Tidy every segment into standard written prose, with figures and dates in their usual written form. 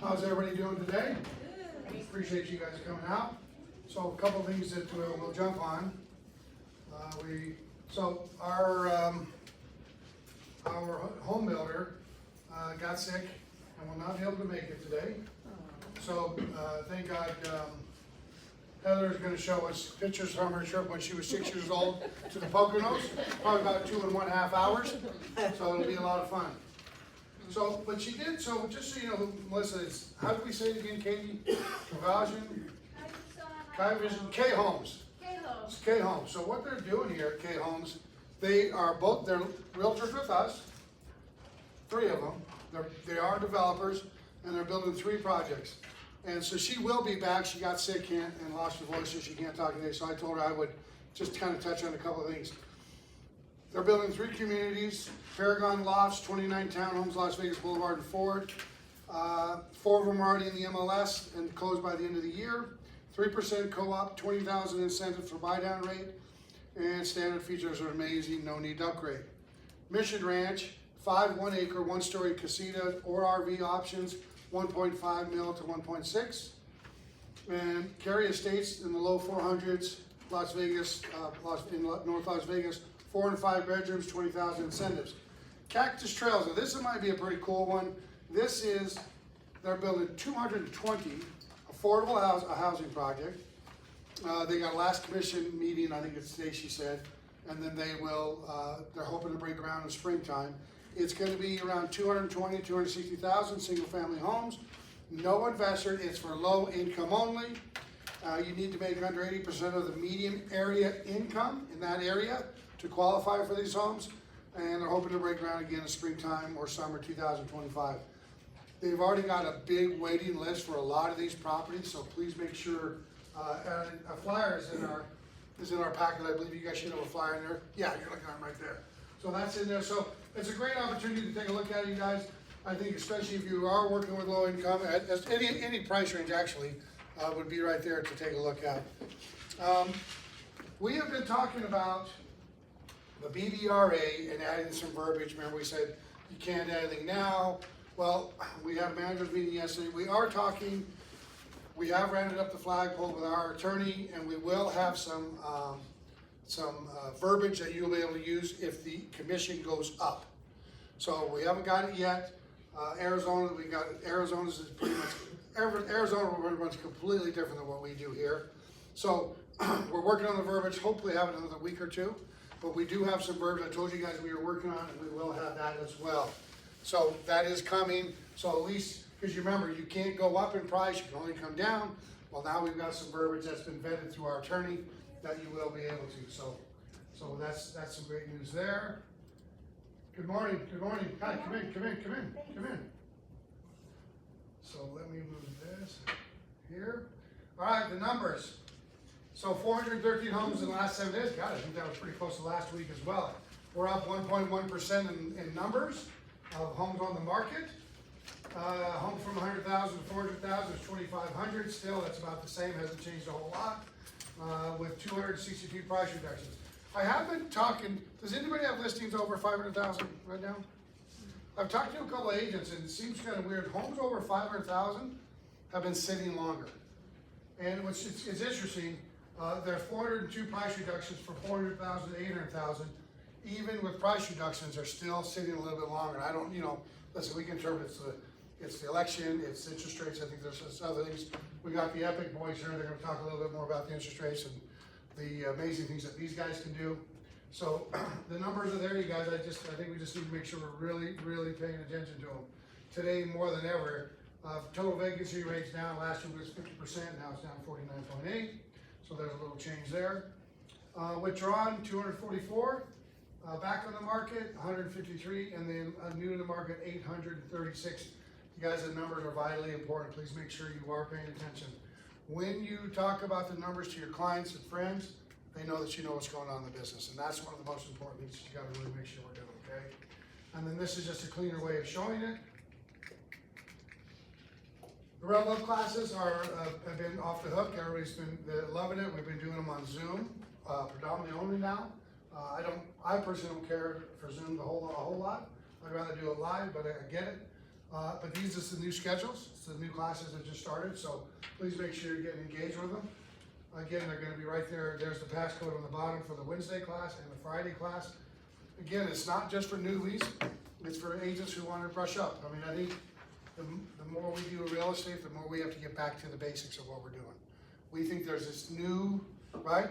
How's everybody doing today? Appreciate you guys coming out. So a couple things that we'll jump on. Our home builder got sick and will not be able to make it today. So thank God Heather's going to show us pictures from her trip when she was 6 years old to the Poconos, probably about 2.5 hours. So it'll be a lot of fun. So, but she did, so just so you know, Melissa, how do we say it again, Katie? Kavajan? K Homes. It's K Homes. So what they're doing here at K Homes, they're realtors with us, 3 of them. They are developers, and they're building 3 projects. And so she will be back. She got sick and lost her voice, so she can't talk today. So I told her I would just kind of touch on a couple of things. They're building 3 communities, Paragon Lofts, 29 townhomes, Las Vegas Boulevard and Ford. 4 of them are already in the MLS and closed by the end of the year. 3% co-op, 20,000 incentive for buy-down rate, and standard features are amazing, no need to upgrade. Mission Ranch, 5 1-acre, 1-story casita or RV options, 1.5 mil to 1.6. And Cary Estates in the low 400s, Las Vegas, in North Las Vegas, 4 and 5 bedrooms, 20,000 incentives. Cactus Trails, now this might be a pretty cool one. This is, they're building 220 affordable housing project. They got a last commission meeting, I think it's today she said, and then they will, they're hoping to break ground in springtime. It's going to be around 220, 260,000 single family homes. No investor, it's for low income only. You need to make under 80% of the median area income in that area to qualify for these homes, and they're hoping to break ground again in springtime or summer 2025. They've already got a big waiting list for a lot of these properties, so please make sure, a flyer is in our packet. I believe you guys should have a flyer in there. Yeah, you're looking at it right there. So that's in there. So it's a great opportunity to take a look at it, you guys. I think especially if you are working with low income, any price range actually would be right there to take a look at. We have been talking about the BVRA and adding some verbiage. Remember we said you can't add anything now. Well, we had a manager's meeting yesterday. We have rounded up the flagpole with our attorney, and we will have some verbiage that you'll be able to use if the commission goes up. So we haven't got it yet. Arizona's is pretty much, Arizona runs completely different than what we do here. So we're working on the verbiage, hopefully have it another week or 2. But we do have some verbiage I told you guys we were working on, and we will have that as well. So that is coming. So at least, because you remember, you can't go up in price, you can only come down. Well, now we've got some verbiage that's been vetted through our attorney that you will be able to. So that's some great news there. Good morning, good morning. Hi, come in. So let me move this here. All right, the numbers. So 413 homes in the last 7 days. God, I think that was pretty close to last week as well. We're up 1.1% in numbers of homes on the market. Homes from 100,000 to 400,000 is 2,500 still. That's about the same, hasn't changed a whole lot. With 262 price reductions. I have been talking, does anybody have listings over 500,000 right now? I've talked to a couple of agents and it seems kind of weird. Homes over 500,000 have been sitting longer. And it's interesting, there are 402 price reductions for 400,000 to 800,000. Even with price reductions, they're still sitting a little bit longer. And I don't, listen, we can interpret it's the election, it's interest rates. I think there's other things. We got the Epic boys here. They're going to talk a little bit more about the interest rates and the amazing things that these guys can do. So the numbers are there, you guys. I think we just need to make sure we're really, really paying attention to them. Today, more than ever, total vacancy rates down. Last year was 50%. Now it's down 49.8. So there's a little change there. Withdrawn 244. Back on the market 153, and then new to the market 836. You guys, the numbers are vitally important. Please make sure you are paying attention. When you talk about the numbers to your clients and friends, they know that you know what's going on in the business, and that's one of the most important things you got to really make sure we're doing, okay? And then this is just a cleaner way of showing it. The Red Love classes have been off the hook. Everybody's been loving it. We've been doing them on Zoom, predominantly only now. I personally don't care for Zoom a whole lot. I'd rather do it live, but I get it. But these are the new schedules, it's the new classes that just started, so please make sure you're getting engaged with them. Again, they're gonna be right there, there's the passcode on the bottom for the Wednesday class and the Friday class. Again, it's not just for newbies, it's for agents who wanna brush up. I mean, I think the more we do real estate, the more we have to get back to the basics of what we're doing. We think there's this new, right?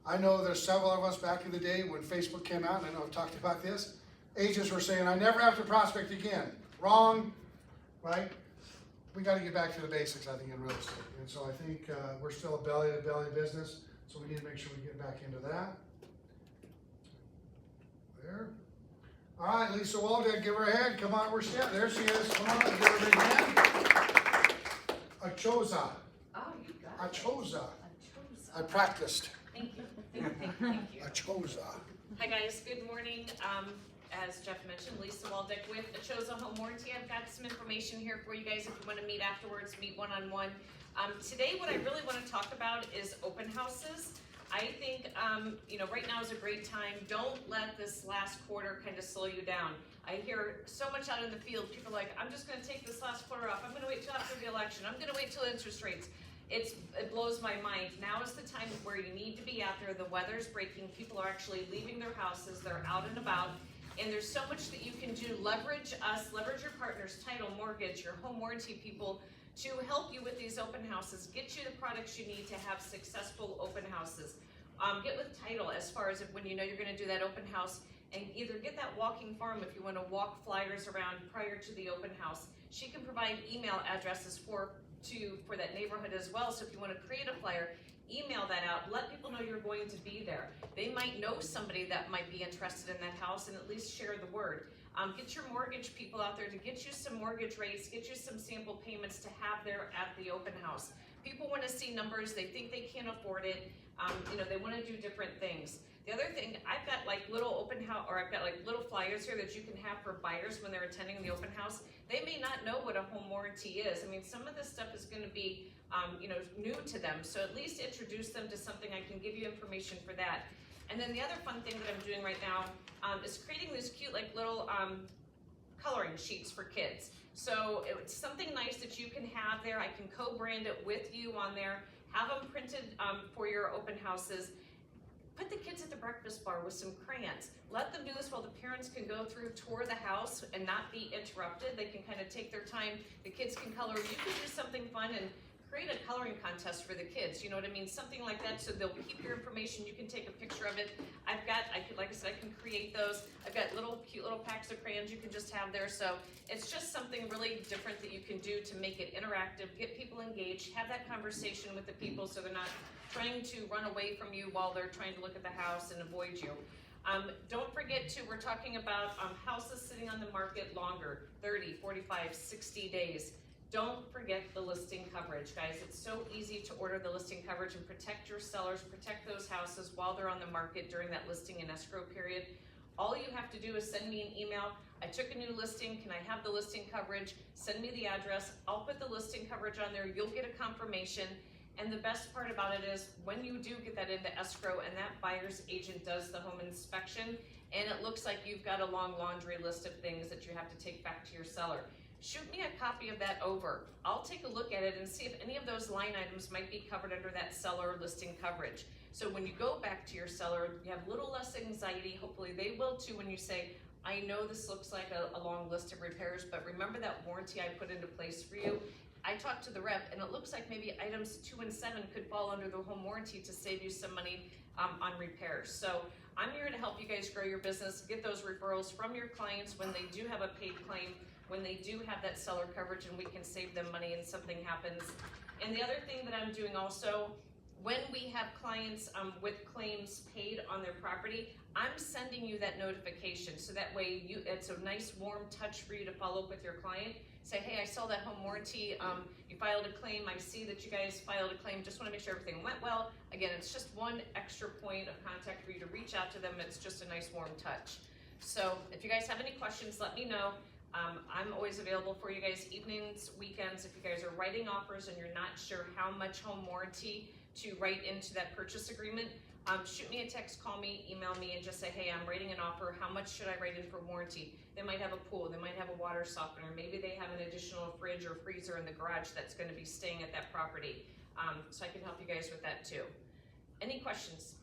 I know there's several of us back in the day when Facebook came out, and I know I've talked about this, agents were saying, I never have to prospect again. Wrong, right? We gotta get back to the basics, I think, in real estate. And so I think we're still a belly-to-belly business, so we need to make sure we get back into that. There. All right, Lisa Waldeck, give her a hand. Come on, where's she at? There she is. Come on, give her a big hand. Achoza. Oh, you got it. Achoza. Achoza. I practiced. Thank you. Thank you. Achoza. Hi guys, good morning. As Jeff mentioned, Lisa Waldeck with Achoza Home Warranty. I've got some information here for you guys if you want to meet afterwards, meet one-on-one. Today what I really want to talk about is open houses. I think, right now is a great time. Don't let this last quarter kind of slow you down. I hear so much out in the field, people are like, I'm just gonna take this last quarter off. I'm gonna wait till after the election. I'm gonna wait till interest rates. It blows my mind. Now is the time where you need to be out there. The weather's breaking. People are actually leaving their houses. They're out and about. And there's so much that you can do. Leverage us, leverage your partners, title, mortgage, your home warranty people to help you with these open houses. Get you the products you need to have successful open houses. Get with title as far as when you know you're gonna do that open house, and either get that walking farm if you wanna walk flyers around prior to the open house. She can provide email addresses for that neighborhood as well, so if you wanna create a flyer, email that out, let people know you're going to be there. They might know somebody that might be interested in that house, and at least share the word. Get your mortgage people out there to get you some mortgage rates, get you some sample payments to have there at the open house. People wanna see numbers, they think they can't afford it, they wanna do different things. The other thing, I've got like little open house, or I've got like little flyers here that you can have for buyers when they're attending the open house. They may not know what a home warranty is. I mean, some of this stuff is gonna be, new to them. So at least introduce them to something. I can give you information for that. And then the other fun thing that I'm doing right now is creating these cute like little coloring sheets for kids. So it's something nice that you can have there. I can co-brand it with you on there. Have them printed for your open houses. Put the kids at the breakfast bar with some crayons. Let them do this while the parents can go through, tour the house and not be interrupted. They can kind of take their time. The kids can color. You can do something fun and create a coloring contest for the kids. You know what I mean? Something like that, so they'll keep your information. You can take a picture of it. Like I said, I can create those. I've got cute little packs of crayons you can just have there. So it's just something really different that you can do to make it interactive, get people engaged, have that conversation with the people so they're not trying to run away from you while they're trying to look at the house and avoid you. Don't forget to, we're talking about houses sitting on the market longer, 30, 45, 60 days. Don't forget the listing coverage, guys. It's so easy to order the listing coverage and protect your sellers, protect those houses while they're on the market during that listing and escrow period. All you have to do is send me an email. I took a new listing. Can I have the listing coverage? Send me the address. I'll put the listing coverage on there. You'll get a confirmation. And the best part about it is when you do get that into escrow and that buyer's agent does the home inspection and it looks like you've got a long laundry list of things that you have to take back to your seller, shoot me a copy of that over. I'll take a look at it and see if any of those line items might be covered under that seller listing coverage. So when you go back to your seller, you have a little less anxiety. Hopefully they will too when you say, I know this looks like a long list of repairs, but remember that warranty I put into place for you? I talked to the rep and it looks like maybe items 2 and 7 could fall under the home warranty to save you some money on repairs. So I'm here to help you guys grow your business, get those referrals from your clients when they do have a paid claim, when they do have that seller coverage, and we can save them money and something happens. And the other thing that I'm doing also, when we have clients with claims paid on their property, I'm sending you that notification. So that way it's a nice warm touch for you to follow up with your client. Say, hey, I saw that home warranty, you filed a claim, I see that you guys filed a claim, just wanna make sure everything went well. Again, it's just one extra point of contact for you to reach out to them. It's just a nice warm touch. So if you guys have any questions, let me know. I'm always available for you guys, evenings, weekends. If you guys are writing offers and you're not sure how much home warranty to write into that purchase agreement, shoot me a text, call me, email me, and just say, hey, I'm writing an offer. How much should I write in for warranty? They might have a pool, they might have a water softener, maybe they have an additional fridge or freezer in the garage that's gonna be staying at that property. So I can help you guys with that too. Any questions?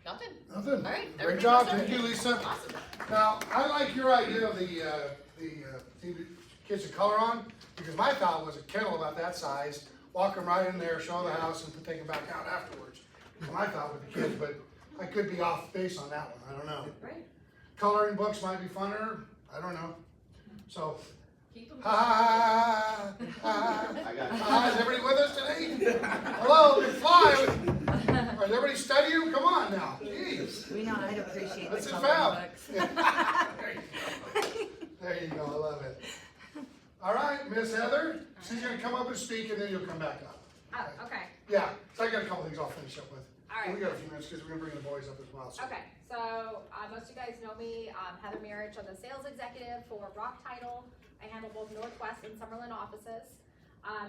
Nothing? Nothing. All right. Great everybody job, knows thank you, everything. Lisa. Awesome. Now, I like your idea of the thing that kids to color on, because my thought was a kennel about that size, walk them right in there, show the house, and take them back out afterwards. Was my thought with the kids, but I could be off base on that one, I don't know. Right. Coloring books might be funner, I don't know. So, Keep them. ha, is everybody with us today? Hello, it's live. Is everybody studying? Come on now, jeez. We know I'd appreciate Let's the sit coloring down. books. There you go, I love it. All right, Miss Heather, she's gonna come up and speak, and then you'll come back up. Oh, okay, Yeah, so I got a couple things I'll finish up with. all right. We got a few minutes, because we're gonna bring the boys up as well, so. Okay, so, most of you guys know me, Heather Marich, I'm the sales executive for Rock Title. I handle both Northwest and Summerlin offices.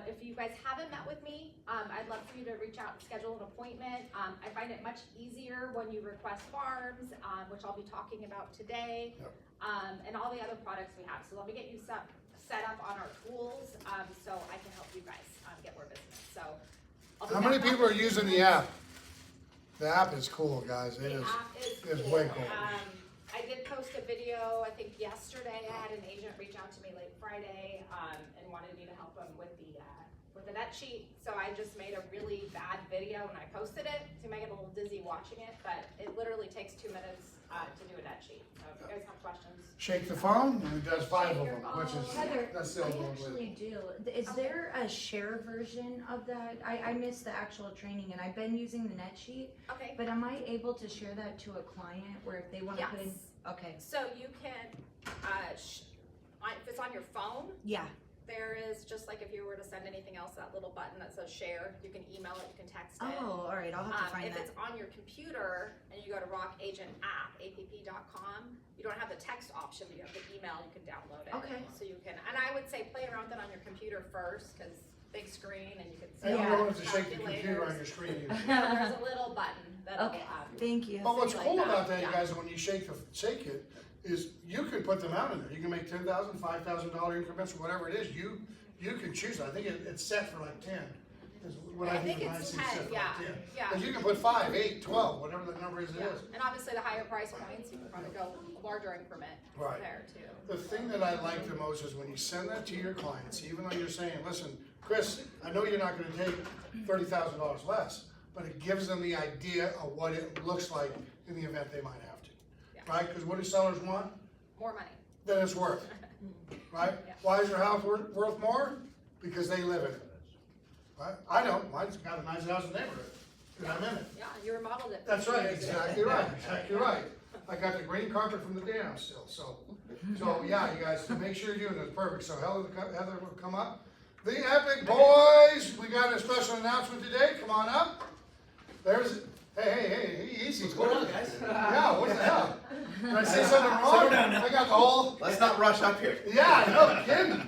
If you guys haven't met with me, I'd love for you to reach out and schedule an appointment. I find it much easier when you request farms, which I'll be talking about today, Yep. and all the other products we have. So let me get you set up on our tools, so I can help you guys, get more business, so. I'll be How many back people on- are using the app? The app is cool, guys, it The is. app is it's cool. way cool. I did post a video, I think yesterday, I had an agent reach out to me late Friday, and wanted me to help him with the net sheet. So I just made a really bad video and I posted it, so you might get a little dizzy watching it, but it literally takes 2 minutes, to do a net sheet. So if you guys have questions. Shake the phone, and it does 5 Shake of your them, phone. which is, Heather, that's the I old one. actually do. Is Okay. there a share version of that? I missed the actual training and I've been using the net sheet, Okay, but am I able to share that to a client where if they wanna put in? yes. Okay, So you can, if it's on your phone, yeah, there is, just like if you were to send anything else, that little button that says share, you can email it, you can text it. oh, alright, I'll have to find If that. it's on your computer and you go to Rock Agent app, app.com, you don't have the text option, but you have the email, you can download it. Okay. So you can, and I would say play around with it on your computer first, cause big screen and you can see. And you Yeah. don't have to shake the computer on your screen either. No, there's a little button that'll, Okay, thank you. But what's Something cool like that, about that, you yeah. guys, when you shake it, is you can put them out in there. You can make $10,000, $5,000 increments, or whatever it is. You can choose. I think it's set for like 10. Is what I I think think when I it's see 10, set for yeah, like 10. yeah. Because you can put 5, 8, 12, whatever the number is, it yeah. is. And obviously the higher price points, you can probably go larger increment Right. there too. The thing that I like the most is when you send that to your clients, even though you're saying, listen, Chris, I know you're not gonna take $30,000 less, but it gives them the idea of what it looks like in the event they might have to. Yeah. Right? Because what do sellers want? More money. Than it's worth. Right? Yeah. Why is your house worth more? Because they live in it. Right? I don't. Mine's got a nice house in the neighborhood. Because I'm in it. Yeah, you remodeled it. That's right, 50 years ago. exactly right, exactly right. I got the green carpet from the dam still, so yeah, you guys, make sure you're doing this, perfect. So Heather will come up. The Epic Boys, we got a special announcement today, come on up. There's, hey, easy. What's going on, guys? Yeah, what the hell? Did I say something wrong? Slow down now. I got the whole, Let's not rush up here. yeah, no kidding.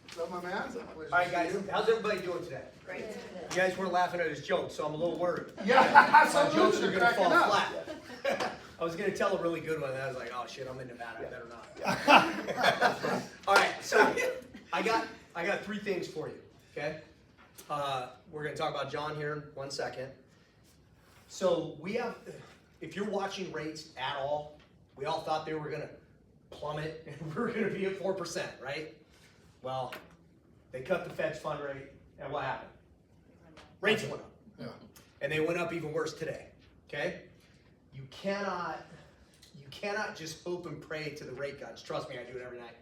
Is that my man? All right, guys, how's everybody doing today? Great. You guys weren't laughing at his jokes, so I'm a little worried. Yeah, My some jokes jokes are are gonna cracking fall up. flat. I was gonna tell a really good one, and I was like, oh shit, I'm in Nevada, I better not. All right, so I got 3 things for you, okay? We're gonna talk about John here in 1 second. So we have, if you're watching rates at all, we all thought they were gonna plummet and we're gonna be at 4%, right? Well, they cut the Fed's fund rate, and what happened? Rates went up. Yeah. And they went up even worse today, okay? You cannot just hope and pray to the rate gods. Trust me, I do it every night.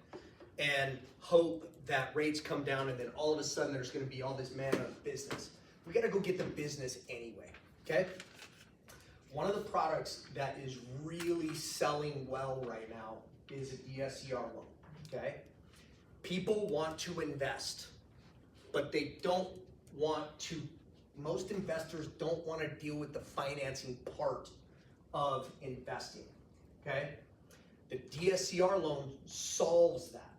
And hope that rates come down and then all of a sudden there's gonna be all this man of business. We gotta go get the business anyway, okay? One of the products that is really selling well right now is a DSCR loan, okay? People want to invest, but they don't want to, most investors don't want to deal with the financing part of investing, okay? The DSCR loan solves that.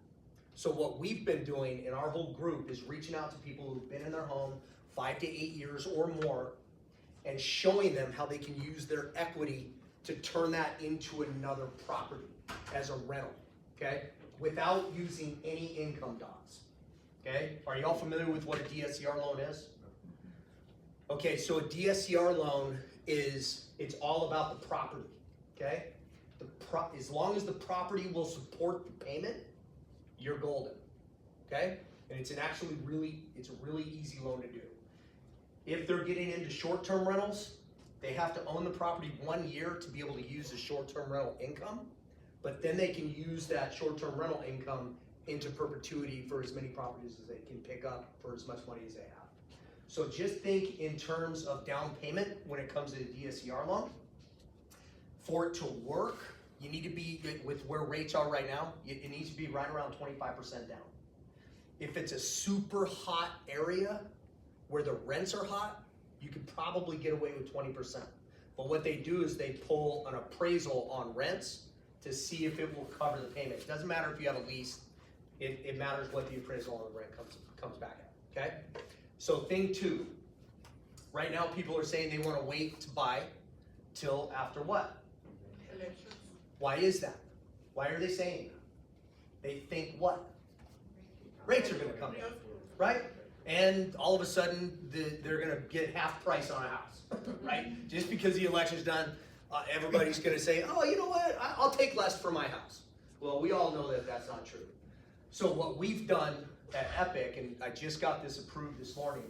So what we've been doing in our whole group is reaching out to people who've been in their home 5 to 8 years or more and showing them how they can use their equity to turn that into another property as a rental, okay? Without using any income docs, okay? Are y'all familiar with what a DSCR loan is? Okay, so a DSCR loan is, it's all about the property, okay? As long as the property will support the payment, you're golden, okay? And it's a really easy loan to do. If they're getting into short-term rentals, they have to own the property 1 year to be able to use the short-term rental income, but then they can use that short-term rental income into perpetuity for as many properties as they can pick up for as much money as they have. So just think in terms of down payment when it comes to the DSCR loan. For it to work, you need to be, with where rates are right now, it needs to be right around 25% down. If it's a super hot area where the rents are hot, you could probably get away with 20%. But what they do is they pull an appraisal on rents to see if it will cover the payment. It doesn't matter if you have a lease, it matters what the appraisal on the rent comes back at, okay? So thing two, right now people are saying they wanna wait to buy till after what? Why is that? Why are they saying that? They think what? Rates are gonna come down, right? And all of a sudden, they're gonna get half price on a house, right? Just because the election's done, everybody's gonna say, oh, you know what, I'll take less for my house. Well, we all know that that's not true. So what we've done at Epic, and I just got this approved this morning,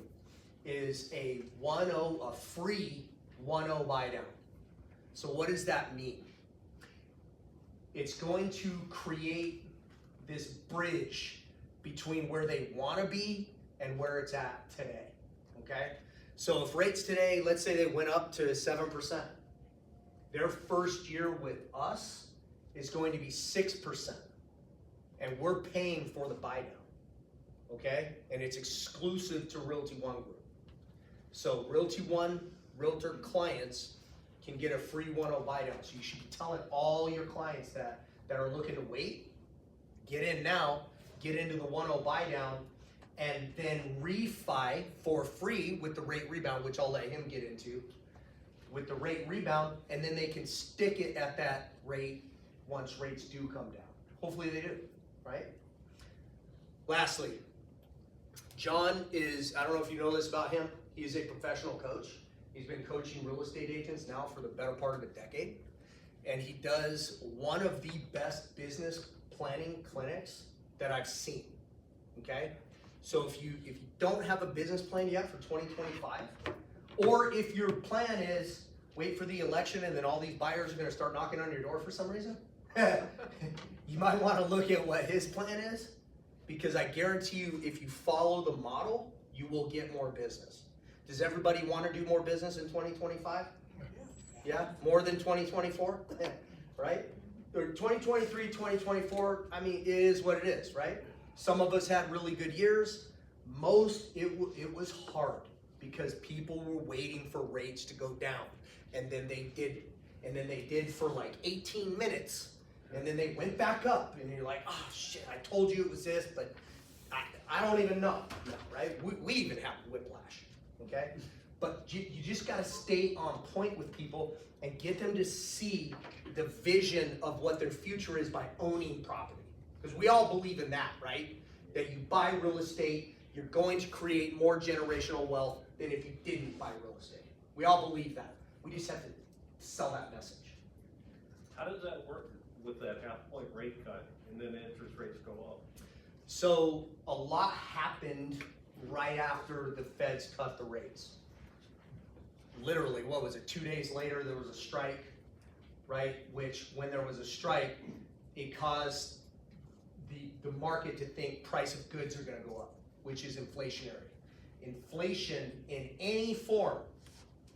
is a free 1.0 buy down. So what does that mean? It's going to create this bridge between where they wanna be and where it's at today, okay? So if rates today, let's say they went up to 7%, their first year with us is going to be 6%, and we're paying for the buy down, okay? And it's exclusive to Realty One Group. So Realty One Realtor clients can get a free 1.0 buy down. So you should be telling all your clients that are looking to wait, get in now, get into the 1.0 buy down, and then refi for free with the rate rebound, which I'll let him get into, with the rate rebound, and then they can stick it at that rate once rates do come down. Hopefully they do, right? Lastly, John is, I don't know if you know this about him, he's a professional coach. He's been coaching real estate agents now for the better part of a decade. And he does one of the best business planning clinics that I've seen, okay? So if you don't have a business plan yet for 2025, or if your plan is wait for the election and then all these buyers are gonna start knocking on your door for some reason, you might wanna look at what his plan is, because I guarantee you if you follow the model, you will get more business. Does everybody wanna do more business in 2025? Yeah, more than 2024, right? Or 2023, 2024, I mean, it is what it is, right? Some of us had really good years. It was hard because people were waiting for rates to go down. And then they did for like 18 minutes. And then they went back up and you're like, oh shit, I told you it was this, but I don't even know, right? We even have whiplash, okay? But you just gotta stay on point with people and get them to see the vision of what their future is by owning property. Because we all believe in that, right? That you buy real estate, you're going to create more generational wealth than if you didn't buy real estate. We all believe that. We just have to sell that message. How does that work with that half-point rate cut and then interest rates go up? So a lot happened right after the feds cut the rates. Literally, what was it, 2 days later there was a strike, right? Which when there was a strike, it caused the market to think price of goods are gonna go up, which is inflationary. Inflation in any form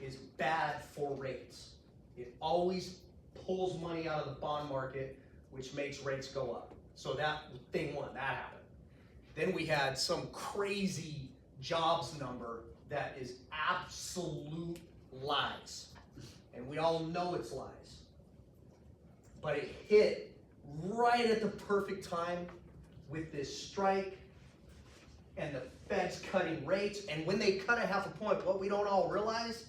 is bad for rates. It always pulls money out of the bond market, which makes rates go up. So that thing one, that happened. Then we had some crazy jobs number that is absolute lies. And we all know it's lies. But it hit right at the perfect time with this strike and the Fed's cutting rates. And when they cut a half a point, what we don't all realize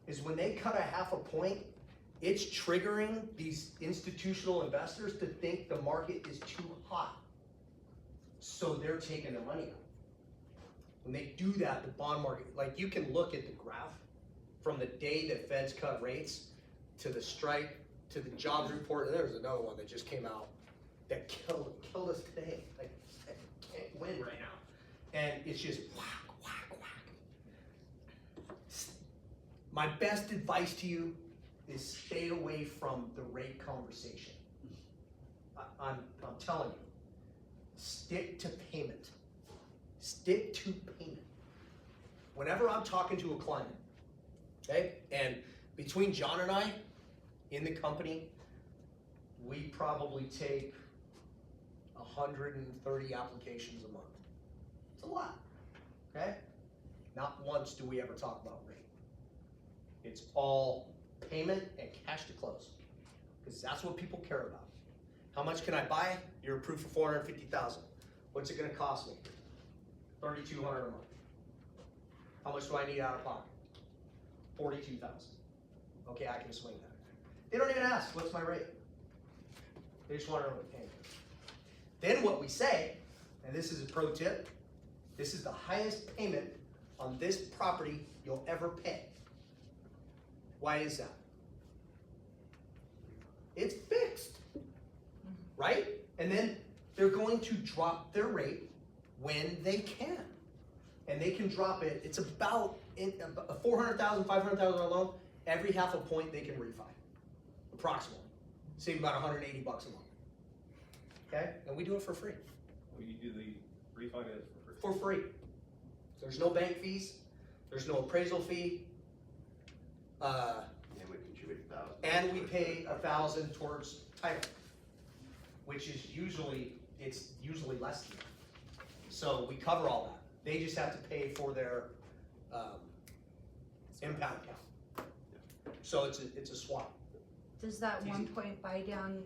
is when they cut a half a point, it's triggering these institutional investors to think the market is too hot. So they're taking their money out. When they do that, the bond market, like you can look at the graph from the day that Feds cut rates to the strike, to the jobs report, and there was another one that just came out that killed us today. Like, I can't win right now. And it's just whack, whack, whack. My best advice to you is stay away from the rate conversation. I'm telling you, stick to payment. Stick to payment. Whenever I'm talking to a client, okay, and between John and I, in the company, we probably take 130 applications a month. It's a lot, okay? Not once do we ever talk about rate. It's all payment and cash to close, because that's what people care about. How much can I buy? You're approved for 450,000. What's it gonna cost me? 3,200 a month. How much do I need out of pocket? 42,000. Okay, I can swing that. They don't even ask, what's my rate? They just want to know what paying. Then what we say, and this is a pro tip, this is the highest payment on this property you'll ever pay. Why is that? It's fixed, right? And then they're going to drop their rate when they can. And they can drop it, it's about a 400,000, 500,000 loan, every half a point they can refi, approximately. Save about 180 bucks a month. Okay, and we do it for free. Well, you do the refinance for free. For free. There's no bank fees, there's no appraisal fee. And we contribute 1,000. And we pay 1,000 towards title, which is usually less than that. So we cover all that. They just have to pay for their impound account. So it's a swap. Does that It's 1 easy. point buy down,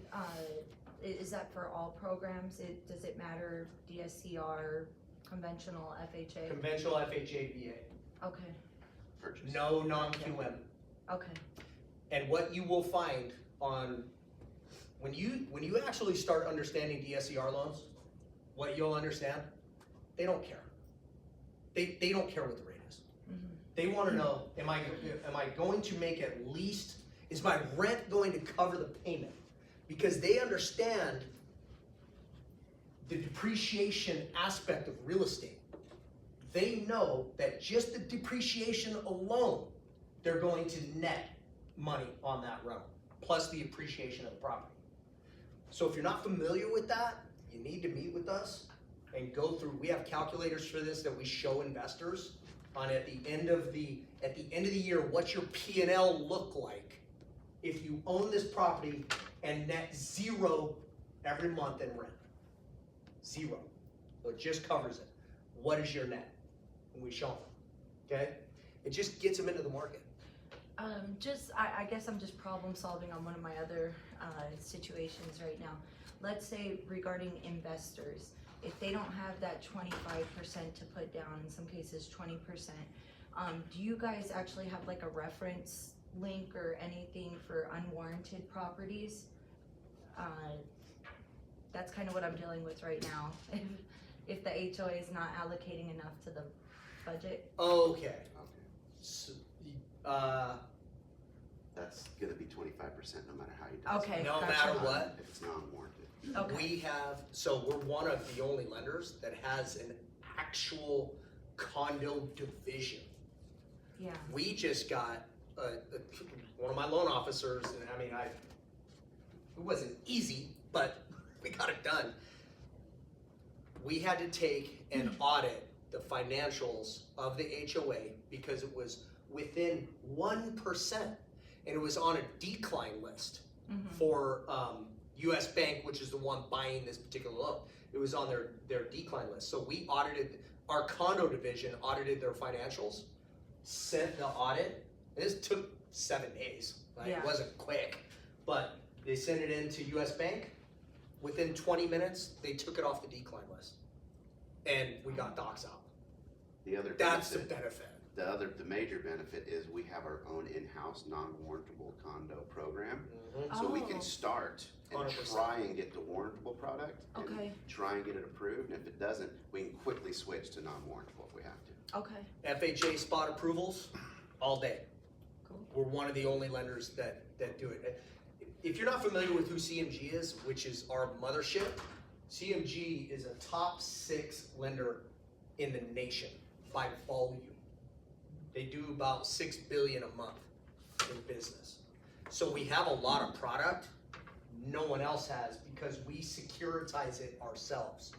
is that for all programs? Does it matter DSCR, conventional, FHA? Conventional FHA, VA. Okay, Purchase. No non-QM. okay. And what you will find on, when you actually start understanding DSCR loans, what you'll understand, they don't care. They don't care what the rate is. They wanna know, am I going to make at least, is my rent going to cover the payment? Because they understand the depreciation aspect of real estate. They know that just the depreciation alone, they're going to net money on that rental, plus the appreciation of the property. So if you're not familiar with that, you need to meet with us and go through, we have calculators for this that we show investors on at the end of the year, what's your P&L look like if you own this property and net zero every month in rent. Zero. So it just covers it. What is your net? And we show them, okay? It just gets them into the market. I guess I'm just problem solving on one of my other situations right now. Let's say regarding investors, if they don't have that 25% to put down, in some cases 20%, do you guys actually have like a reference link or anything for unwarranted properties? That's kind of what I'm dealing with right now. If the HOA is not allocating enough to the budget. Okay. Okay. So, That's gonna be 25% no matter how you do it. Okay, no gotcha. matter what, If it's non-warranted. Okay. we have, so we're one of the only lenders that has an actual condo division. Yeah. We just got, one of my loan officers, and I mean, it wasn't easy, but we got it done. We had to take and audit the financials of the HOA because it was within 1%, and it was on a decline list for US Bank, which is the one buying this particular loan. It was on their decline list. So we audited, our condo division audited their financials, sent the audit. This took 7 days, right? Yeah. It wasn't quick, but they sent it into US Bank. Within 20 minutes, they took it off the decline list. And we got docs out. The other That's the benefit, benefit. the major benefit is we have our own in-house non-warrantable condo program. Mhm. So we Oh. can start and 100%. try and get the warrantable product. And Okay. try and get it approved, and if it doesn't, we can quickly switch to non-warrantable if we have to. Okay, FHA spot approvals, all day. Cool. We're one of the only lenders that do it. If you're not familiar with who CMG is, which is our mothership, CMG is a top 6 lender in the nation by volume. They do about $6 billion a month in business. So we have a lot of product no one else has because we securitize it ourselves.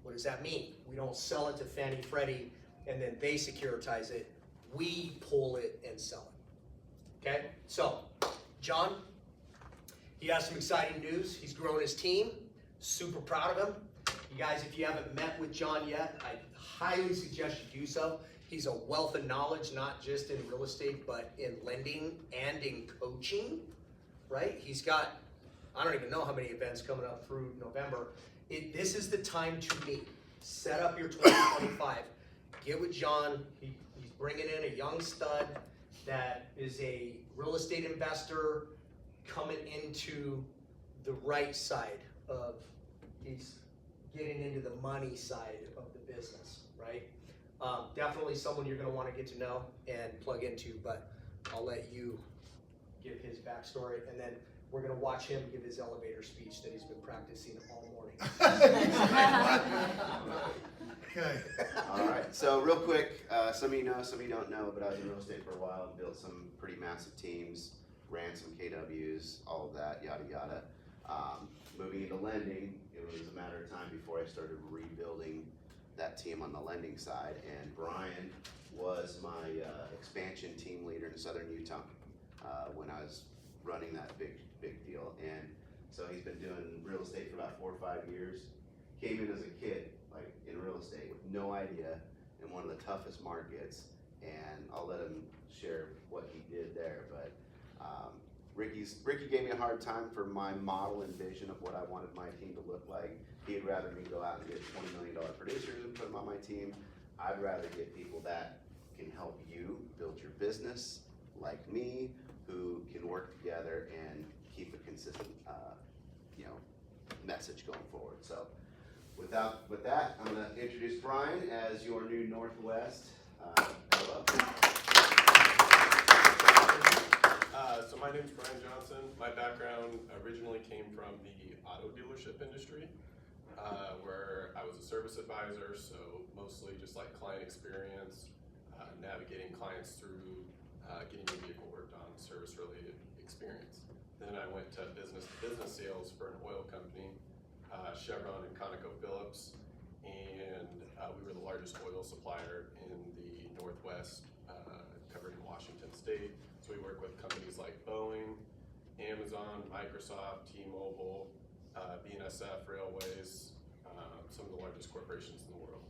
What does that mean? We don't sell it to Fannie Freddie and then they securitize it. We pull it and sell it. Okay? So, John, he has some exciting news. He's grown his team. Super proud of him. You guys, if you haven't met with John yet, I highly suggest you do so. He's a wealth of knowledge, not just in real estate, but in lending and in coaching, right? He's got, I don't even know how many events coming up through November. This is the time to meet. Set up your 2025. Get with John. He's bringing in a young stud that is a real estate investor coming into the right side of, he's getting into the money side of the business, right? Definitely someone you're gonna wanna get to know and plug into, but I'll let you give his backstory, and then we're gonna watch him give his elevator speech that he's been practicing all morning. Okay. All right, so real quick, some of you know, some of you don't know, but I was in real estate for a while and built some pretty massive teams, ran some KWs, all of that, yada, yada. Moving into lending, it was a matter of time before I started rebuilding that team on the lending side, and Brian was my expansion team leader in Southern Utah when I was running that big deal. And so he's been doing real estate for about 4 or 5 years. Came in as a kid, like in real estate, with no idea, in one of the toughest markets, and I'll let him share what he did there. But Ricky gave me a hard time for my model and vision of what I wanted my team to look like. He'd rather me go out and get $20 million producers and put them on my team. I'd rather get people that can help you build your business, like me, who can work together and keep a consistent, message going forward. So, with that, I'm going to introduce Brian as your new Northwest. Hello. So my name's Brian Johnson. My background originally came from the auto dealership industry, where I was a service advisor, so mostly just like client experience, navigating clients through getting your vehicle worked on, service-related experience. Then I went to business sales for an oil company, Chevron and ConocoPhillips, and we were the largest oil supplier in the Northwest, covered in Washington State. So we work with companies like Boeing, Amazon, Microsoft, T-Mobile, BNSF Railways, some of the largest corporations in the world.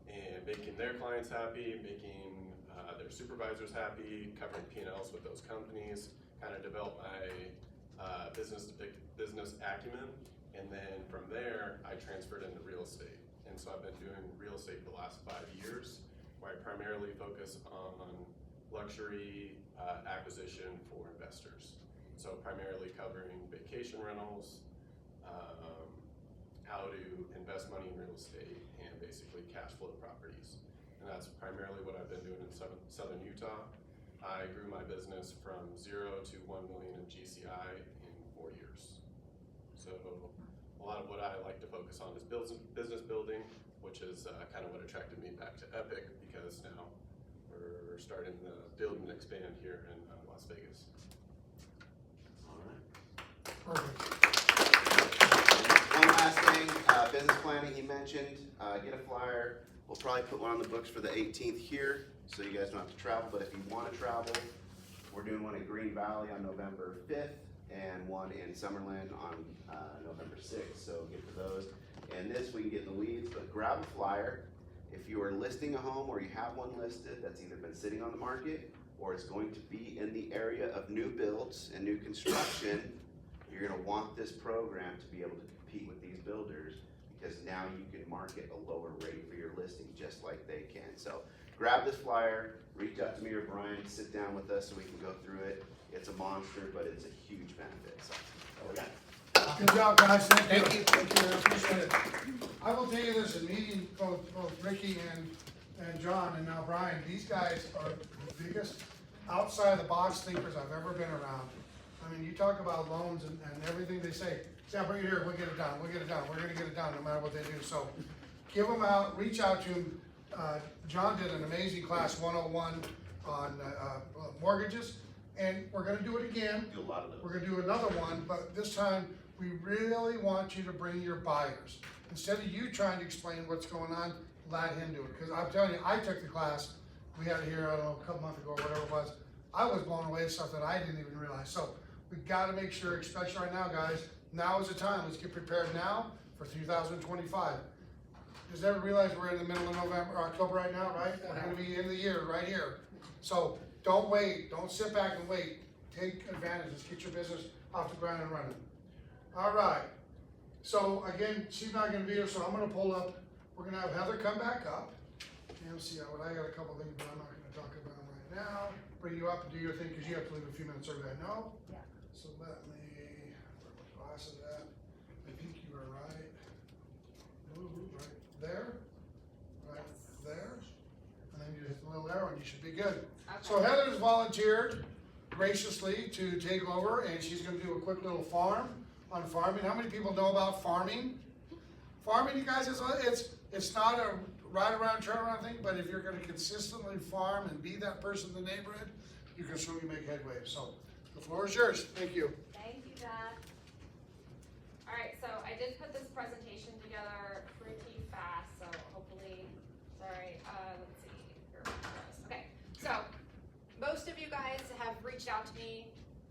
And making their clients happy, making their supervisors happy, covering P&Ls with those companies, kind of developed my business acumen. And then from there, I transferred into real estate. And so I've been doing real estate for the last 5 years, where I primarily focus on luxury acquisition for investors. So primarily covering vacation rentals, how to invest money in real estate, and basically cash flow properties. And that's primarily what I've been doing in Southern Utah. I grew my business from 0 to 1 million in GCI in 4 years. So a lot of what I like to focus on is business building, which is kind of what attracted me back to Epic, because now we're starting to build and expand here in Las Vegas. All right. Perfect. One last thing, business planning, he mentioned, get a flyer. We'll probably put one on the books for the 18th here, so you guys don't have to travel, but if you want to travel, we're doing one in Green Valley on November 5th, and one in Summerlin on November 6th, so get to those. And this, we can get in the weeds, but grab a flyer. If you are listing a home or you have one listed that's either been sitting on the market or it's going to be in the area of new builds and new construction, you're gonna want this program to be able to compete with these builders, because now you can market a lower rate for your listing just like they can. So grab this flyer, reach out to me or Brian, sit down with us so we can go through it. It's a monster, but it's a huge benefit, so, that's all we got. Good job, guys, thank you, I appreciate it. I will tell you this, in meeting both Ricky and John and now Brian, these guys are the biggest outside of the box thinkers I've ever been around. I mean, you talk about loans and everything they say, yeah, bring it here, we'll get it done, we're gonna get it done, no matter what they do, so give them out, reach out to them. John did an amazing class 101 on mortgages, and we're gonna do it again. Do a lot of those. We're gonna do another one, but this time, we really want you to bring your buyers. Instead of you trying to explain what's going on, let him do it. Because I'm telling you, I took the class, we had it here, I don't know, a couple months ago, or whatever it was. I was blown away with stuff that I didn't even realize. So we gotta make sure, especially right now, guys, now is the time. Let's get prepared now for 2025. Does everyone realize we're in the middle of November, or October right now, right? We're gonna be in the year, right here. So don't wait, don't sit back and wait. Take advantage, let's get your business off the ground and running. All right, so again, she's not gonna be here, so I'm gonna pull up, we're gonna have Heather come back up. And see, I got a couple things, but I'm not gonna talk about them right now. Bring you up and do your thing, cause you have to leave a few minutes early, I know. Yeah. So let me, where my glasses at? I think you are right. Ooh, right there, right there. And then you hit the little arrow and you should be good. So Okay. Heather's volunteered graciously to take over, and she's gonna do a quick little farm on farming. How many people know about farming? Farming, you guys, it's not a ride around, turn around thing, but if you're gonna consistently farm and be that person in the neighborhood, you can certainly make headway. So the floor is yours. Thank you. Thank you, Dad. Alright, so I did put this presentation together pretty fast, so hopefully, sorry, let's see. Here we go. Okay, so most of you guys have reached out to me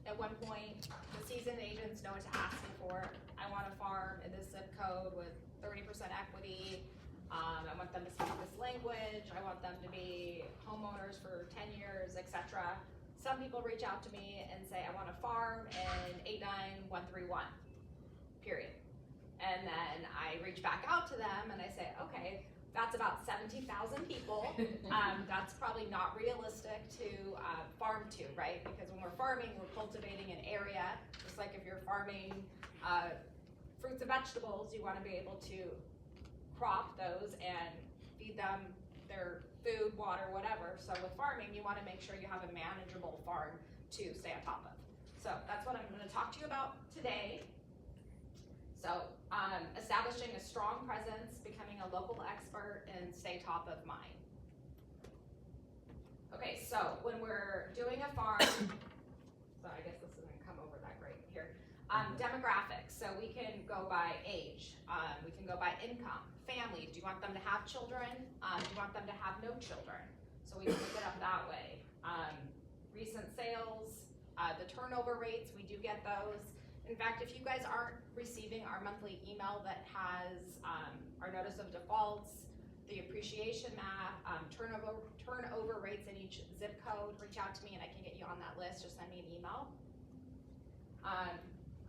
at one point. The seasoned agents know what to ask me for. I want a farm in this zip code with 30% equity. I want them to speak this language. I want them to be homeowners for 10 years, etc. Some people reach out to me and say, I want a farm in 89131, period. And then I reach back out to them and I say, okay, that's about 70,000 people. That's probably not realistic to farm to, right? Because when we're farming, we're cultivating an area. Just like if you're farming fruits and vegetables, you want to be able to crop those and feed them their food, water, whatever. So with farming, you want to make sure you have a manageable farm to stay on top of. So that's what I'm going to talk to you about today. So establishing a strong presence, becoming a local expert, and stay top of mind. Okay, so when we're doing a farm, so I guess this isn't come over that great here. Demographics, so we can go by age, we can go by income, family. Do you want them to have children? Do you want them to have no children? So we can look it up that way. Recent sales, the turnover rates, we do get those. In fact, if you guys aren't receiving our monthly email that has our notice of defaults, the appreciation map, turnover rates in each zip code, reach out to me and I can get you on that list. Just send me an email.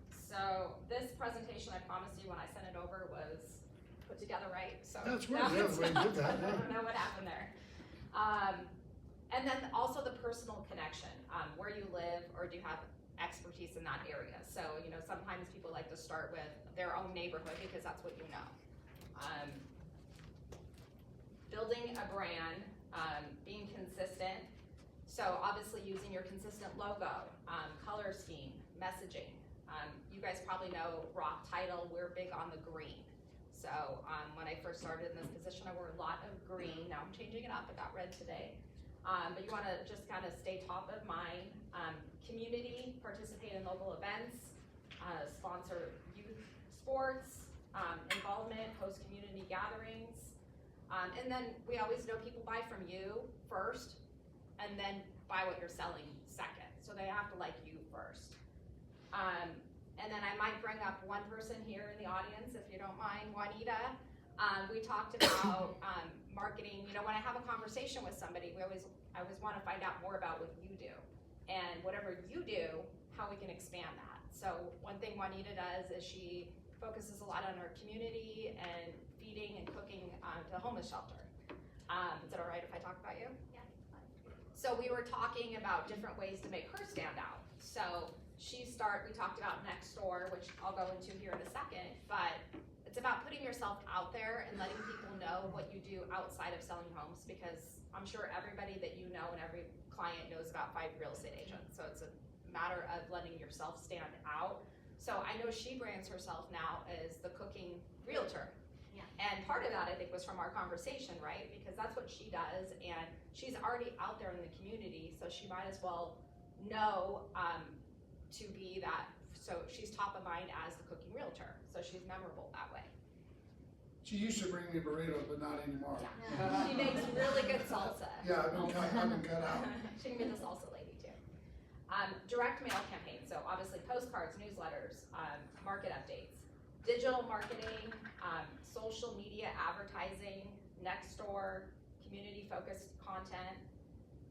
So this presentation, I promised you when I sent it over, was put together right. So That's no, right, yeah, it's the way you not. did that, I don't know what happened there. And then also the personal connection, where you live or do you have expertise in that area. So, you know, sometimes people like to start with their own neighborhood because that's what you know. Building a brand, being consistent. So obviously using your consistent logo, color scheme, messaging. You guys probably know Rock Title, we're big on the green. So when I first started in this position, I wore a lot of green. Now I'm changing it up, I got red today. But you wanna just kind of stay top of mind. Community, participate in local events, sponsor youth sports, involvement, host community gatherings. And then we always know people buy from you first, and then buy what you're selling second. So they have to like you first. And then I might bring up one person here in the audience, if you don't mind, Juanita. We talked about marketing. You know, when I have a conversation with somebody, I always want to find out more about what you do. And whatever you do, how we can expand that. So one thing Juanita does is she focuses a lot on our community and feeding and cooking to homeless shelter. Is it all right if I talk about you? So we were talking about different ways to make her stand out. So we talked about Nextdoor, which I'll go into here in a second, but it's about putting yourself out there and letting people know what you do outside of selling homes, because I'm sure everybody that you know and every client knows about 5 real estate agents. So it's a matter of letting yourself stand out. So I know she brands herself now as the cooking realtor. Yeah. And part of that, I think, was from our conversation, right? Because that's what she does, and she's already out there in the community, so she might as well know to be that. So she's top of mind as the cooking realtor, so she's memorable that way. She used to bring me burritos, but not anymore. She makes really good salsa. Yeah, I've been cut out. She can be the salsa lady too. Direct mail campaign, so obviously postcards, newsletters, market updates, digital marketing, social media advertising, Nextdoor, community-focused content,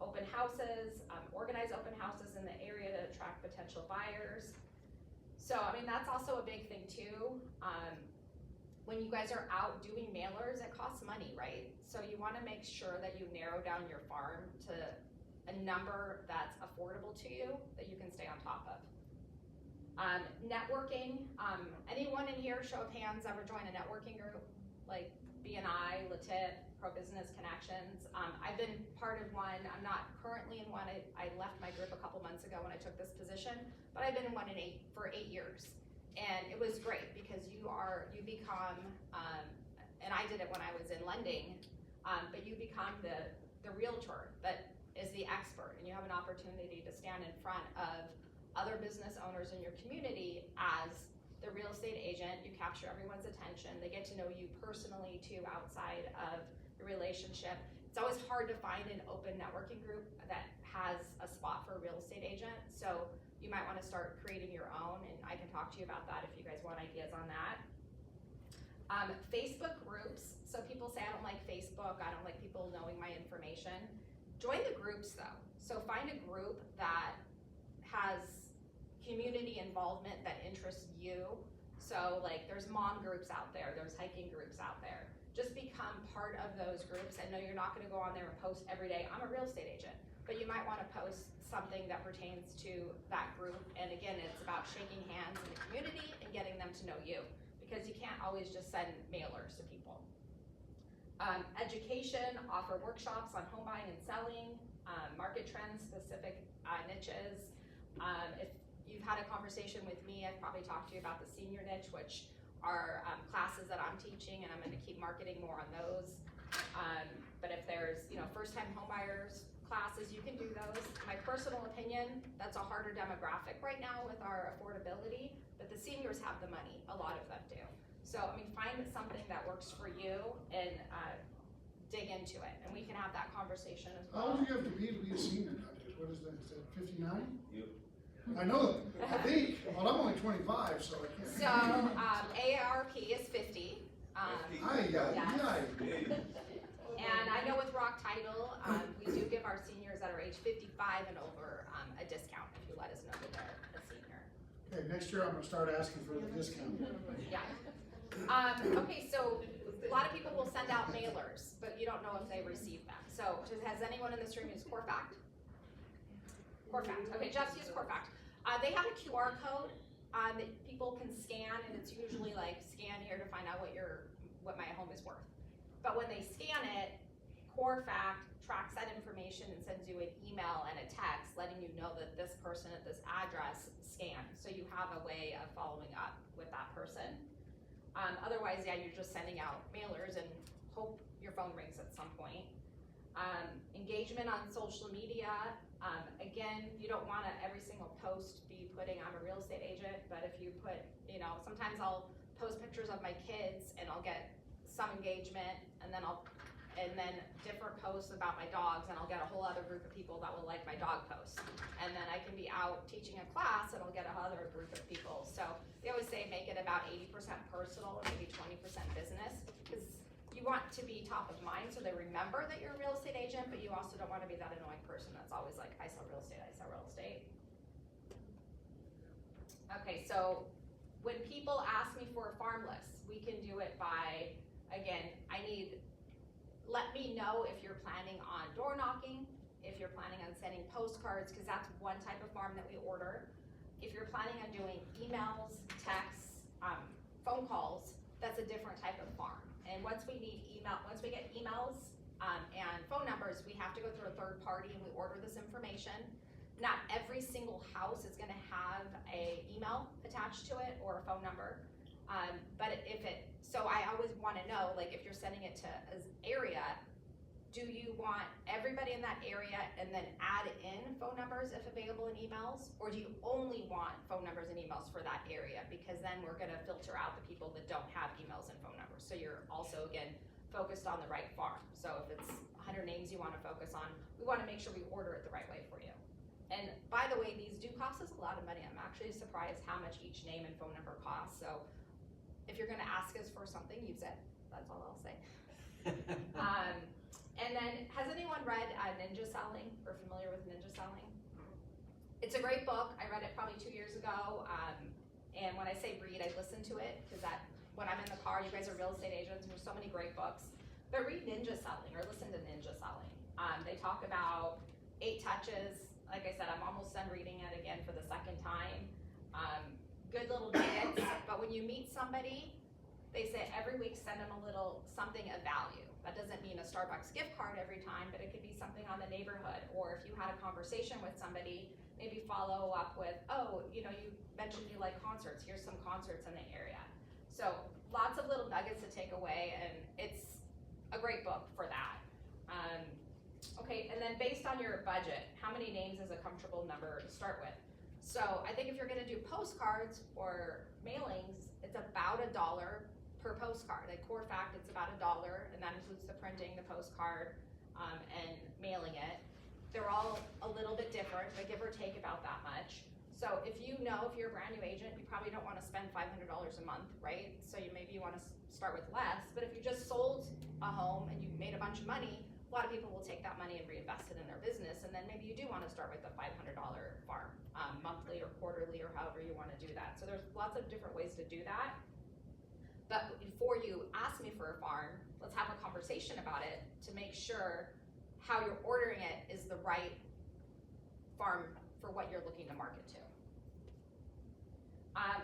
open houses, organize open houses in the area to attract potential buyers. So, I mean, that's also a big thing too. When you guys are out doing mailers, it costs money, right? So you wanna make sure that you narrow down your farm to a number that's affordable to you, that you can stay on top of. Networking, anyone in here, show of hands, ever join a networking group? Like BNI, LaTip, Pro Business Connections. I've been part of one. I'm not currently in one. I left my group a couple months ago when I took this position, but I've been in one for 8 years. And it was great because you become, and I did it when I was in lending, but you become the realtor that is the expert, and you have an opportunity to stand in front of other business owners in your community as the real estate agent. You capture everyone's attention. They get to know you personally too outside of the relationship. It's always hard to find an open networking group that has a spot for a real estate agent. So you might want to start creating your own, and I can talk to you about that if you guys want ideas on that. Facebook groups. So people say, I don't like Facebook. I don't like people knowing my information. Join the groups though. So find a group that has community involvement that interests you. So like there's mom groups out there, there's hiking groups out there. Just become part of those groups. I know you're not gonna go on there and post every day, I'm a real estate agent, but you might wanna post something that pertains to that group. And again, it's about shaking hands in the community and getting them to know you, because you can't always just send mailers to people. Education, offer workshops on home buying and selling, market trends, specific niches. If you've had a conversation with me, I've probably talked to you about the senior niche, which are classes that I'm teaching, and I'm gonna keep marketing more on those. But if there's, first-time homebuyers classes, you can do those. My personal opinion, that's a harder demographic right now with our affordability, but the seniors have the money, a lot of them do. So, find something that works for you and dig into it, and we can have that conversation as How well. old do you have to be a senior nowadays? What is that, is that 59? You. I know, I think, well, I'm only 25, so I can't. So, AARP is 50. And I know with Rock Title, we do give our seniors that are age 55 and over a discount if you let us know that they're a senior. Okay, next year I'm gonna start asking for the discount. Yeah. Okay, so a lot of people will send out mailers, but you don't know if they receive them. So has anyone in this room used Corfact? Corfact, okay, just use Corfact. They have a QR code that people can scan, and it's usually like scan here to find out what my home is worth. But when they scan it, Corfact tracks that information and sends you an email and a text letting you know that this person at this address scanned. So you have a way of following up with that person. Otherwise, yeah, you're just sending out mailers and hope your phone rings at some point. Engagement on social media. Again, you don't want to every single post be putting, I'm a real estate agent, but if you put, sometimes I'll post pictures of my kids and I'll get some engagement, and then different posts about my dogs, and I'll get a whole other group of people that will like my dog posts. And then I can be out teaching a class and I'll get another group of people. So they always say make it about 80% personal and maybe 20% business, because you want to be top of mind so they remember that you're a real estate agent, but you also don't want to be that annoying person that's always like, I sell real estate, I sell real estate. Okay, so when people ask me for a farm list, we can do it by, again, let me know if you're planning on door knocking, if you're planning on sending postcards, cause that's one type of farm that we order. If you're planning on doing emails, texts, phone calls, that's a different type of farm. And once we get emails, and phone numbers, we have to go through a third party and we order this information. Not every single house is gonna have a email attached to it or a phone number. So I always wanna know, like, if you're sending it to an area, do you want everybody in that area and then add in phone numbers if available in emails? Or do you only want phone numbers and emails for that area? Because then we're gonna filter out the people that don't have emails and phone numbers. So you're also, again, focused on the right farm. So if it's 100 names you wanna focus on, we wanna make sure we order it the right way for you. And by the way, these do cost us a lot of money. I'm actually surprised how much each name and phone number costs. So if you're gonna ask us for something, use it. That's all I'll say. And then, has anyone read Ninja Selling or familiar with Ninja Selling? It's a great book. I read it probably 2 years ago. And when I say read, I listen to it, because when I'm in the car, you guys are real estate agents and there's so many great books. But read Ninja Selling or listen to Ninja Selling. They talk about 8 touches. Like I said, I'm almost done reading it again for the second time. Good little nuggets, but when you meet somebody, they say every week send them a little something of value. That doesn't mean a Starbucks gift card every time, but it could be something on the neighborhood. Or if you had a conversation with somebody, maybe follow up with, oh, you mentioned you like concerts, here's some concerts in the area. So lots of little nuggets to take away, and it's a great book for that. Okay, and then based on your budget, how many names is a comfortable number to start with? So I think if you're gonna do postcards or mailings, it's about $1 per postcard. At Core Fact, it's about $1, and that includes the printing, the postcard, and mailing it. They're all a little bit different, but give or take about that much. So if you're a brand new agent, you probably don't wanna spend $500 a month, right? So maybe you wanna start with less, but if you just sold a home and you made a bunch of money, a lot of people will take that money and reinvest it in their business, and then maybe you do wanna start with a $500 farm, monthly or quarterly or however you wanna do that. So there's lots of different ways to do that. But before you ask me for a farm, let's have a conversation about it to make sure how you're ordering it is the right farm for what you're looking to market to.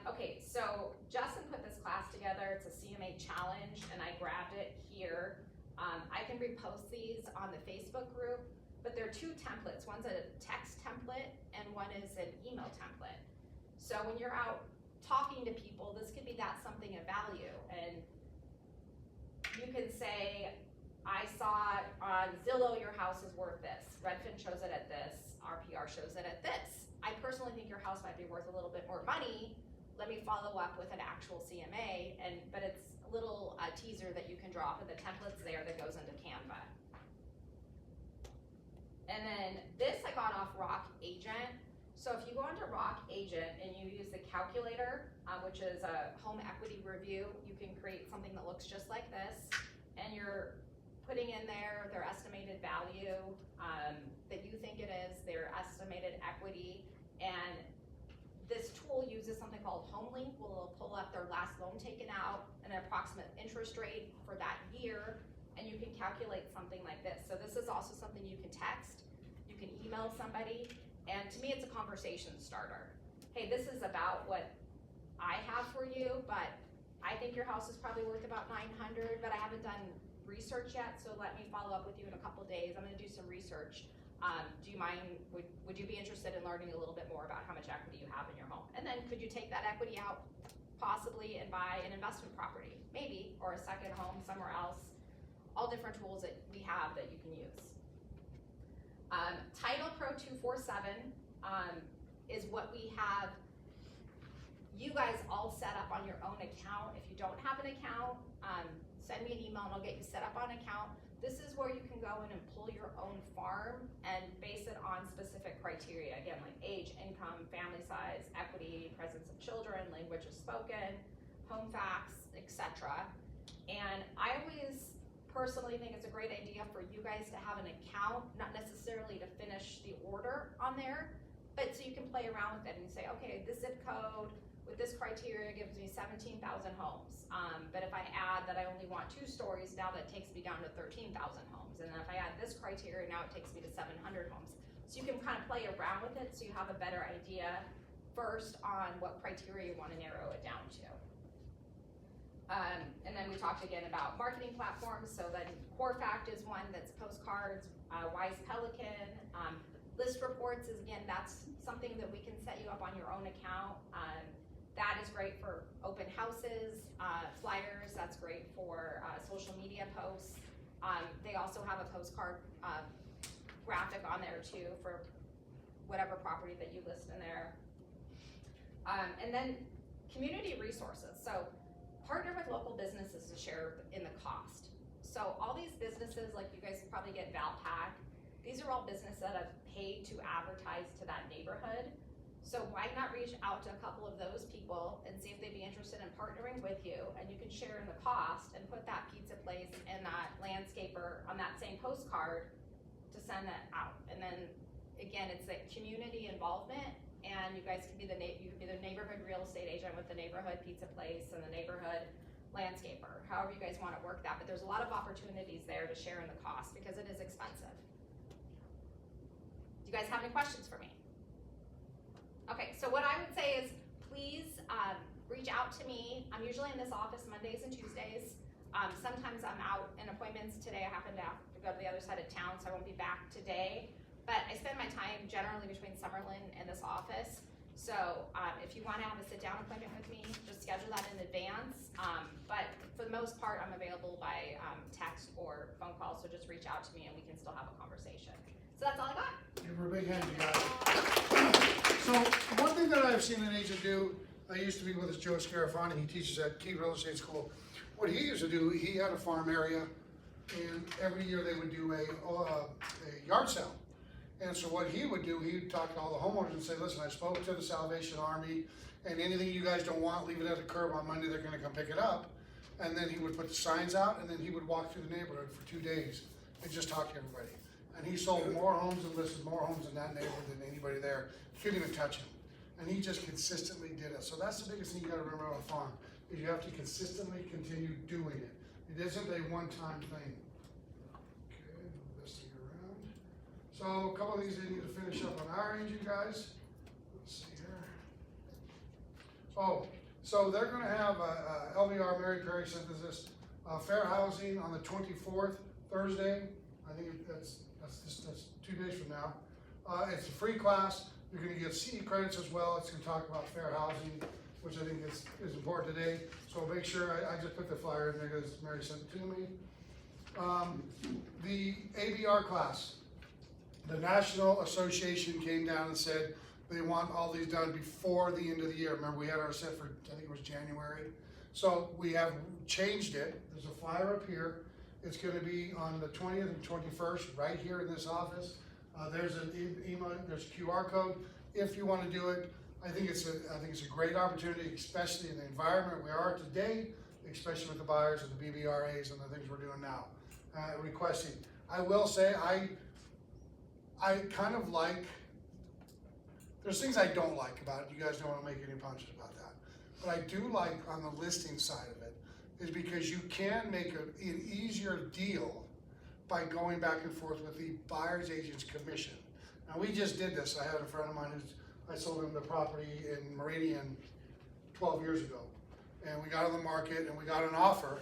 Okay, so Justin put this class together. It's a CMA challenge, and I grabbed it here. I can repost these on the Facebook group, but there are 2 templates. One's a text template and one is an email template. So when you're out talking to people, this could be something of value, and you can say, I saw on Zillow your house is worth this, Redfin shows it at this, RPR shows it at this. I personally think your house might be worth a little bit more money. Let me follow up with an actual CMA, but it's a little teaser that you can drop, and the template's there that goes into Canva. And then this I got off Rock Agent. So if you go into Rock Agent and you use the calculator, which is a home equity review, you can create something that looks just like this, and you're putting in there their estimated value that you think it is, their estimated equity, and this tool uses something called HomeLink, will pull up their last loan taken out, an approximate interest rate for that year, and you can calculate something like this. So this is also something you can text, you can email somebody, and to me it's a conversation starter. Hey, this is about what I have for you, but I think your house is probably worth about $900, but I haven't done research yet, so let me follow up with you in a couple days. I'm gonna do some research. Do you mind, would you be interested in learning a little bit more about how much equity you have in your home? And then could you take that equity out possibly and buy an investment property, maybe, or a second home somewhere else? All different tools that we have that you can use. Title Pro 247 is what we have you guys all set up on your own account. If you don't have an account, send me an email and I'll get you set up on an account. This is where you can go in and pull your own farm and base it on specific criteria. Again, like age, income, family size, equity, presence of children, language of spoken, home facts, etc. And I always personally think it's a great idea for you guys to have an account, not necessarily to finish the order on there, but so you can play around with it and say, okay, this zip code with this criteria gives me 17,000 homes. But if I add that I only want 2 stories, now that takes me down to 13,000 homes. And then if I add this criteria, now it takes me to 700 homes. So you can kind of play around with it so you have a better idea first on what criteria you want to narrow it down to. And then we talked again about marketing platforms. So then CoreFact is one that's postcards, Wise Pelican, list reports is again, that's something that we can set you up on your own account. That is great for open houses, flyers, that's great for social media posts. They also have a postcard graphic on there too for whatever property that you list in there. And then community resources. So partner with local businesses to share in the cost. So all these businesses, like you guys probably get Valpak, these are all businesses that have paid to advertise to that neighborhood. So why not reach out to a couple of those people and see if they'd be interested in partnering with you, and you can share in the cost and put that pizza place and that landscaper on that same postcard to send that out. And then again, it's the community involvement, and you guys can be the neighborhood real estate agent with the neighborhood pizza place and the neighborhood landscaper, however you guys want to work that. But there's a lot of opportunities there to share in the cost because it is expensive. Do you guys have any questions for me? Okay, so what I would say is please reach out to me. I'm usually in this office Mondays and Tuesdays. Sometimes I'm out in appointments. Today I happen to have to go to the other side of town, so I won't be back today. But I spend my time generally between Summerlin and this office. So if you want to have a sit-down appointment with me, just schedule that in advance. But for the most part, I'm available by text or phone call, so just reach out to me and we can still have a conversation. So that's all I got. Give her a big hand, you guys. So one thing that I've seen an agent do, I used to be with Joe Scarafani, he teaches at Key Real Estate School. What he used to do, he had a farm area, and every year they would do a yard sale. And so what he would do, he'd talk to all the homeowners and say, listen, I spoke to the Salvation Army, and anything you guys don't want, leave it at the curb on Monday, they're gonna come pick it up. And then he would put the signs out, and then he would walk through the neighborhood for 2 days and just talk to everybody. And he sold more homes and listed more homes in that neighborhood than anybody there. Couldn't even touch him. And he just consistently did it. So that's the biggest thing you gotta remember about a farm, is you have to consistently continue doing it. It isn't a one-time thing. Okay, move this thing around. So a couple of these they need to finish up on our end, you guys. Let's see here. Oh, so they're gonna have LVR, Mary Perry sent us this, fair housing on the 24th, Thursday. I think that's 2 days from now. It's a free class. You're gonna get CE credits as well. It's gonna talk about fair housing, which I think is important today. So make sure, I just put the flyer in there because Mary sent it to me. The ABR class, the National Association came down and said they want all these done before the end of the year. Remember, we had our set for, I think it was January. So we have changed it. There's a flyer up here. It's gonna be on the 20th and 21st, right here in this office. There's an email, there's a QR code. If you wanna do it, I think it's a great opportunity, especially in the environment we are today, especially with the buyers and the BBRAs and the things we're doing now. Requesting. I will say, I kind of like, there's things I don't like about it. You guys don't wanna make any punches about that. But I do like on the listing side of it, is because you can make an easier deal by going back and forth with the buyer's agent's commission. Now, we just did this. I had a friend of mine I sold him the property in Meridian 12 years ago. And we got on the market and we got an offer.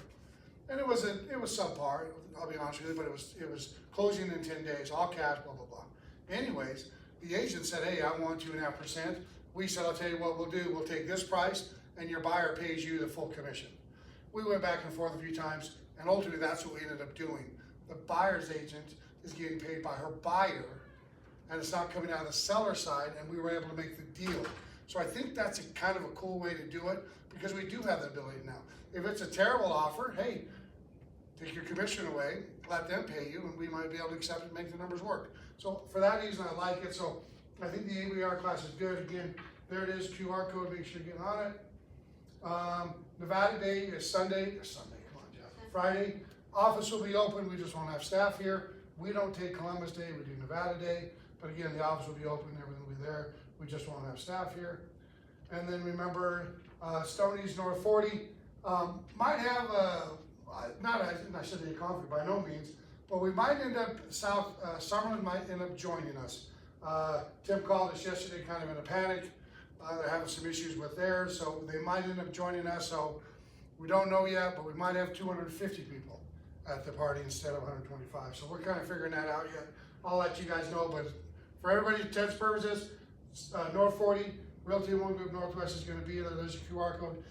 And it was subpar, I'll be honest with you, but it was closing in 10 days, all cash, blah, blah, blah. Anyways, the agent said, hey, I want 2.5%. We said, I'll tell you what we'll do. We'll take this price and your buyer pays you the full commission. We went back and forth a few times, and ultimately that's what we ended up doing. The buyer's agent is getting paid by her buyer, and it's not coming out of the seller side, and we were able to make the deal. So I think that's a kind of a cool way to do it, because we do have the ability now. If it's a terrible offer, hey, take your commission away, let them pay you, and we might be able to accept it and make the numbers work. So for that reason, I like it. So I think the ABR class is good. Again, there it is, QR code, make sure you get on it. Nevada Day is Sunday, come on, Jeff. Friday, office will be open, we just won't have staff here. We don't take Columbus Day, we do Nevada Day, but again, the office will be open, everything will be there, we just won't have staff here. And then remember, Stoney's North 40, might have not I shouldn't be a conflict by no means, but we might end up, Summerlin might end up joining us. Tim called us yesterday kind of in a panic. They're having some issues with theirs, so they might end up joining us, so we don't know yet, but we might have 250 people at the party instead of 125. So we're kind of figuring that out yet. I'll let you guys know, but for everybody's intents and purposes, North 40, Realty One Group Northwest is gonna be there. There's a QR code.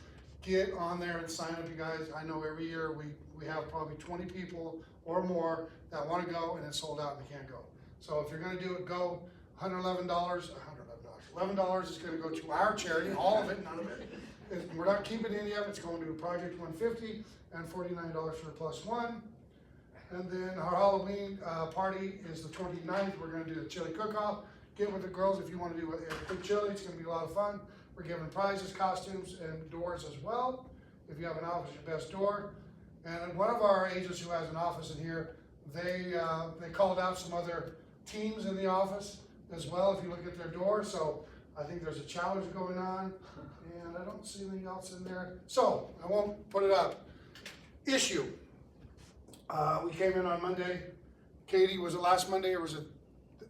Get on there and sign up, you guys. I know every year we have probably 20 people or more that wanna go and it's sold out and they can't go. So if you're gonna do it, go. $111 is gonna go to our charity, all of it, none of it. We're not keeping any of it, it's going to Project 150 and $49 for Plus One. And then our Halloween party is the 29th. We're gonna do the chili cook-off. Get with the girls if you wanna do a quick chili, it's gonna be a lot of fun. We're giving prizes, costumes, and doors as well. If you have an office, your best door. And one of our agents who has an office in here, they called out some other teams in the office as well, if you look at their door. So I think there's a challenge going on, and I don't see anything else in there. So I won't put it up. Issue. We came in on Monday. Katie, was it last Monday or was it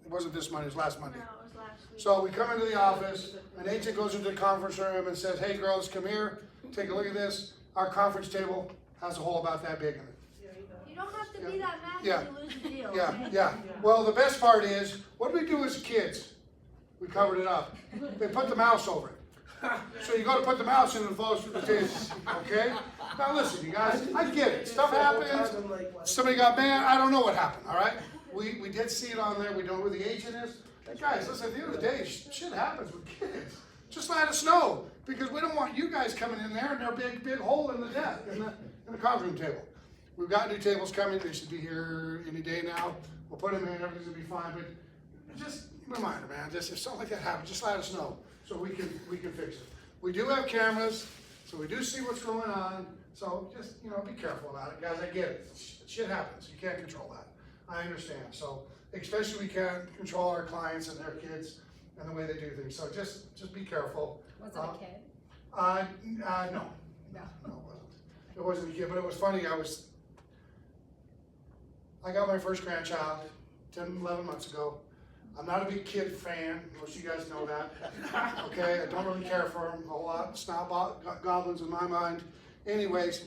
wasn't this Monday, it was last Monday. No, it was last week. So we come into the office, an agent goes into the conference room and says, hey girls, come here, take a look at this. Our conference table has a hole about that big in it. You don't have to be that mad Yeah. when you lose a deal, Yeah, okay? yeah. Well, the best part is, what did we do as kids? We covered it up. They put the mouse over it. So you go to put the mouse in and it falls through the table, okay? Now listen, you guys, I get it. Stuff happens. Somebody got mad. I don't know what happened, all right? We did see it on there. We know who the agent is. Hey guys, listen, at the end of the day, shit happens with kids. Just let us know, because we don't want you guys coming in there and there's a big hole in the desk, in the conference room table. We've got new tables coming. They should be here any day now. We'll put them in. Everything's gonna be fine. But just reminder, man. Just if something like that happens, just let us know so we can fix it. We do have cameras, so we do see what's going on. So just be careful about it, guys. I get it. Shit happens. You can't control that. I understand. So especially we can't control our clients and their kids and the way they do things. So just be careful. Was it a kid? No. No. No, it wasn't. It wasn't a kid, but it was funny. I got my first grandchild 10, 11 months ago. I'm not a big kid fan. Most of you guys know that. Okay, I don't really care for them a whole lot. Snob goblins in my mind. Anyways,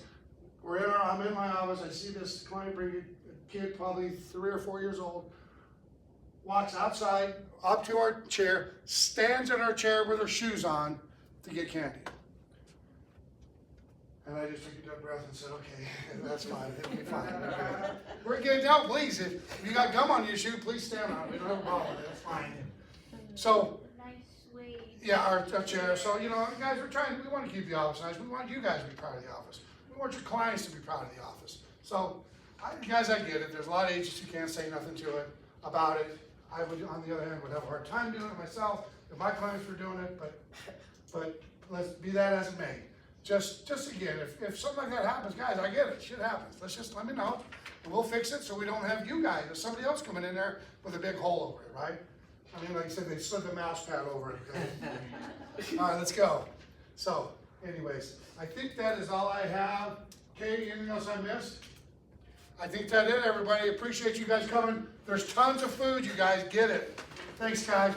I'm in my office. I see this client bring a kid, probably 3 or 4 years old, walks outside, up to our chair, stands in our chair with her shoes on to get candy. And I just took a deep breath and said, okay, that's fine, it'll be fine. Okay. We're getting out, please. If you got gum on your shoe, please stand on it. We don't have a problem with it, that's fine. So, Nice way. yeah, our chair. So, guys, we want to keep the office nice. We want you guys to be proud of the office. We want your clients to be proud of the office. So, guys, I get it. There's a lot of agents who can't say nothing to it about it. I would, on the other hand, would have a hard time doing it myself if my clients were doing it, but let's be that as it may. Just again, if something like that happens, guys, I get it, shit happens. Let me know, and we'll fix it so we don't have you guys or somebody else coming in there with a big hole over it, right? I mean, like I said, they slid the mouse pad over it. All right, let's go. So, anyways, I think that is all I have. Katie, anything else I missed? I think that's it, everybody. Appreciate you guys coming. There's tons of food, you guys, get it. Thanks, guys.